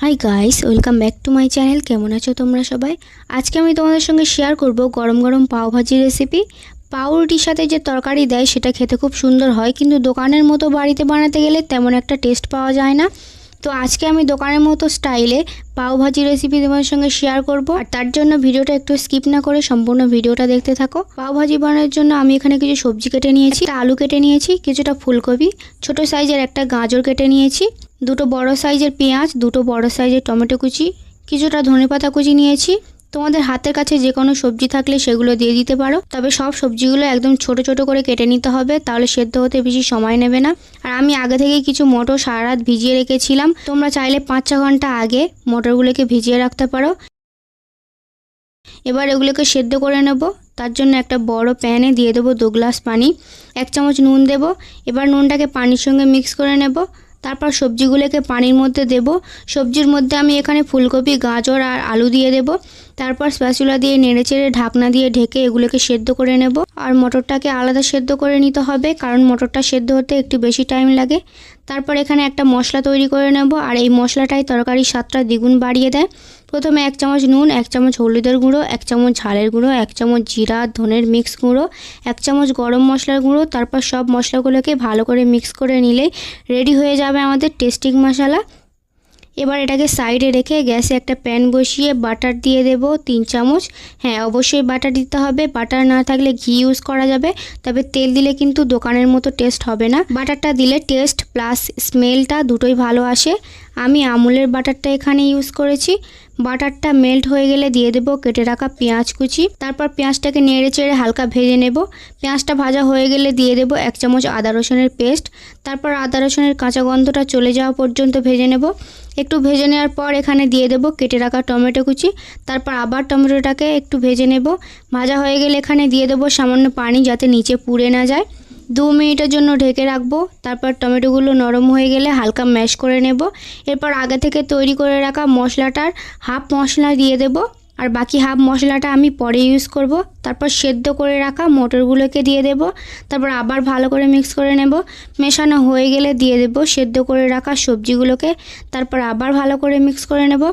Hi guys, welcome back to my channel. কেমন আছো তোমরা সবাই? আজকে আমি তোমাদের সঙ্গে শেয়ার করব গরম গরম পাও ভাজি রেসিপি। পাউরুটির সাথে যে তরকারি দেয় সেটা খেতে খুব সুন্দর হয়, কিন্তু দোকানের মতো বাড়িতে বানাতে গেলে তেমন একটা টেস্ট পাওয়া যায় না। তো আজকে আমি দোকানের মতো স্টাইলে পাও ভাজি রেসিপি তোমাদের সঙ্গে শেয়ার করব, আর তার জন্য ভিডিওটা একটু স্কিপ না করে সম্পূর্ণ ভিডিওটা দেখতে থাকো। পাও ভাজি বানানোর জন্য আমি এখানে কিছু সবজি কেটে নিয়েছি, একটা আলু কেটে নিয়েছি, কিছুটা ফুলকপি, ছোট সাইজের একটা গাজর কেটে নিয়েছি, দুটো বড় সাইজের পেঁয়াজ, দুটো বড় সাইজের টমেটো কুচি, কিছুটা ধনেপাতা কুচি নিয়েছি। তোমাদের হাতের কাছে যে কোনো সবজি থাকলে সেগুলো দিয়ে দিতে পারো, তবে সব সবজিগুলো একদম ছোট ছোট করে কেটে নিতে হবে, তাহলে সেদ্ধ হতে বেশি সময় নেবে না। আর আমি আগে থেকেই কিছু মটর সারা রাত ভিজিয়ে রেখেছিলাম, তোমরা চাইলে 5-6 ঘন্টা আগে মটরগুলোকে ভিজিয়ে রাখতে পারো। এবার এগুলোকে সেদ্ধ করে নেব। তার জন্য একটা বড় প্যানে দিয়ে দেবো 2 গ্লাস পানি, 1 চামচ নুন দেব। এবার নুনটাকে পানির সঙ্গে মিক্স করে নেব। তারপর সবজিগুলোকে পানির মধ্যে দেব। সবজির মধ্যে আমি এখানে ফুলকপি, গাজর আর আলু দিয়ে দেব। তারপর স্প্যাচুলা দিয়ে নেড়েচেড়ে ঢাকনা দিয়ে ঢেকে এগুলোকে সেদ্ধ করে নেব। আর মটরটাকে আলাদা সেদ্ধ করে নিতে হবে, কারণ মটরটা সেদ্ধ হতে একটু বেশি টাইম লাগে। তারপর এখানে একটা মশলা তৈরি করে নেব, আর এই মশলাটাই তরকারির স্বাদটা দ্বিগুণ বাড়িয়ে দেয়। প্রথমে 1 চামচ নুন, 1 চামচ হলুদের গুঁড়ো, 1 চামচ ঝালের গুঁড়ো, 1 চামচ জিরা ধনের মিক্স গুঁড়ো, 1 চামচ গরম মশলার গুঁড়ো। তারপর সব মশলাগুলোকে ভালো করে মিক্স করে নিলেই রেডি হয়ে যাবে আমাদের টেস্টিং মশলা। এবার এটাকে সাইডে রেখে গ্যাসে একটা প্যান বসিয়ে বাটার দিয়ে দেব 3 চামচ। হ্যাঁ, অবশ্যই বাটার দিতে হবে, বাটার না থাকলে ঘি ইউজ করা যাবে, তবে তেল দিলে কিন্তু দোকানের মতো টেস্ট হবে না। বাটারটা দিলে টেস্ট প্লাস স্মেলটা দুটোই ভালো আসে। আমি আমুলের বাটারটা এখানে ইউজ করেছি। বাটারটা মেল্ট হয়ে গেলে দিয়ে দেব কেটে রাখা পেঁয়াজ কুচি। তারপর পেঁয়াজটাকে নেড়ে চেড়ে হালকা ভেজে নেব। পেঁয়াজটা ভাজা হয়ে গেলে দিয়ে দেব 1 চামচ আদা রসুনের পেস্ট। তারপর আদা রসুনের কাঁচা গন্ধটা চলে যাওয়া পর্যন্ত ভেজে নেব। একটু ভেজে নেওয়ার পর এখানে দিয়ে দেব কেটে রাখা টমেটো কুচি। তারপর আবার টমেটোটাকে একটু ভেজে নেব। ভাজা হয়ে গেলে এখানে দিয়ে দেব সামান্য পানি, যাতে নিচে পুড়ে না যায়। 2 মিনিটের জন্য ঢেকে রাখবো। তারপর টমেটোগুলো নরম হয়ে গেলে হালকা ম্যাশ করে নেব। এরপর আগে থেকে তৈরি করে রাখা মশলাটার হাফ মশলা দিয়ে দেব, আর বাকি হাফ মশলাটা আমি পরে ইউজ করব। তারপর সেদ্ধ করে রাখা মটরগুলোকে দিয়ে দেব। তারপর আবার ভালো করে মিক্স করে নেব। মেশানো হয়ে গেলে দিয়ে দেব সেদ্ধ করে রাখা সবজিগুলোকে। তারপর আবার ভালো করে মিক্স করে নেব।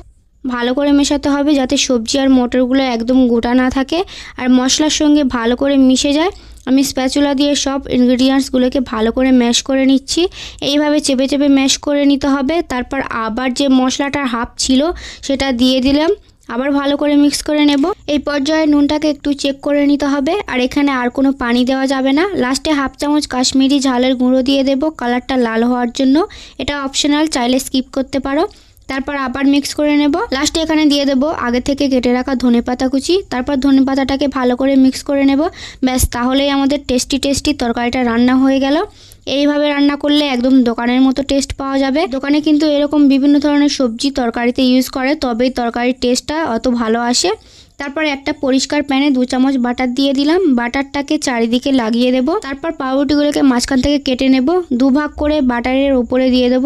ভালো করে মেশাতে হবে, যাতে সবজি আর মটরগুলো একদম গোটা না থাকে আর মশলার সঙ্গে ভালো করে মিশে যায়। আমি স্প্যাচুলা দিয়ে সব ইনগ্রেডিয়েন্টসগুলোকে ভালো করে ম্যাশ করে নিচ্ছি। এইভাবে চেপে চেপে ম্যাশ করে নিতে হবে। তারপর আবার যে মশলাটার হাফ ছিল সেটা দিয়ে দিলাম, আবার ভালো করে মিক্স করে নেব। এই পর্যায়ে নুনটাকে একটু চেক করে নিতে হবে, আর এখানে আর কোনো পানি দেওয়া যাবে না। লাস্টে হাফ চামচ কাশ্মীরি ঝালের গুঁড়ো দিয়ে দেব কালারটা লাল হওয়ার জন্য। এটা অপশনাল, চাইলে স্কিপ করতে পারো। তারপর আবার মিক্স করে নেব। লাস্টে এখানে দিয়ে দেব আগে থেকে কেটে রাখা ধনেপাতা কুচি। তারপর ধনেপাতাটাকে ভালো করে মিক্স করে নেব। ব্যাস, তাহলেই আমাদের টেস্টি তরকারিটা রান্না হয়ে গেল। এইভাবে রান্না করলে একদম দোকানের মতো টেস্ট পাওয়া যাবে। দোকানে কিন্তু এরকম বিভিন্ন ধরনের সবজি তরকারিতে ইউজ করে, তবেই তরকারির টেস্টটা অত ভালো আসে। তারপর একটা পরিষ্কার প্যানে 2 চামচ বাটার দিয়ে দিলাম। বাটারটাকে চারিদিকে লাগিয়ে দেব। তারপর পাউরুটিগুলোকে মাঝখান থেকে কেটে নেব। 2 ভাগ করে বাটারের উপরে দিয়ে দেব।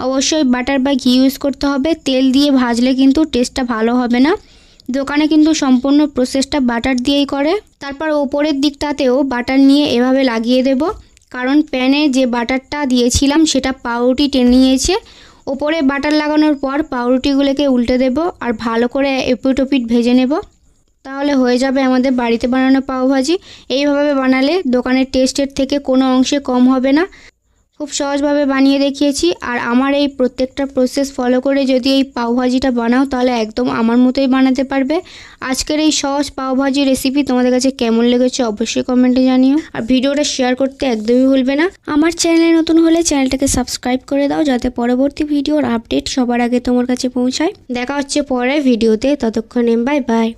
অবশ্যই বাটার বা ঘি ইউজ করতে হবে, তেল দিয়ে ভাজলে কিন্তু টেস্টটা ভালো হবে না। দোকানে কিন্তু সম্পূর্ণ প্রসেসটা বাটার দিয়েই করে। তারপর ওপরের দিকটাতেও বাটার নিয়ে এভাবে লাগিয়ে দেব, কারণ প্যানে যে বাটারটা দিয়েছিলাম সেটা পাউরুটি টেনে নিয়েছে। ওপরে বাটার লাগানোর পর পাউরুটিগুলোকে উল্টে দেব, আর ভালো করে এপিট ওপিট ভেজে নেব। তাহলে হয়ে যাবে আমাদের বাড়িতে বানানো পাওভাজি। এইভাবে বানালে দোকানের টেস্টের থেকে কোনো অংশে কম হবে না। খুব সহজভাবে বানিয়ে দেখিয়েছি, আর আমার এই প্রত্যেকটা প্রসেস ফলো করে যদি এই পাওভাজিটা বানাও তাহলে একদম আমার মতোই বানাতে পারবে। আজকের এই সহজ পাওভাজি রেসিপি তোমাদের কাছে কেমন লেগেছে অবশ্যই কমেন্টে জানিও, আর ভিডিওটা শেয়ার করতে একদমই ভুলবে না। আমার চ্যানেলে নতুন হলে চ্যানেলটাকে সাবস্ক্রাইব করে দাও, যাতে পরবর্তী ভিডিওর আপডেট সবার আগে তোমার কাছে পৌঁছায়। দেখা হচ্ছে পরের ভিডিওতে, ততক্ষণে বাই বাই।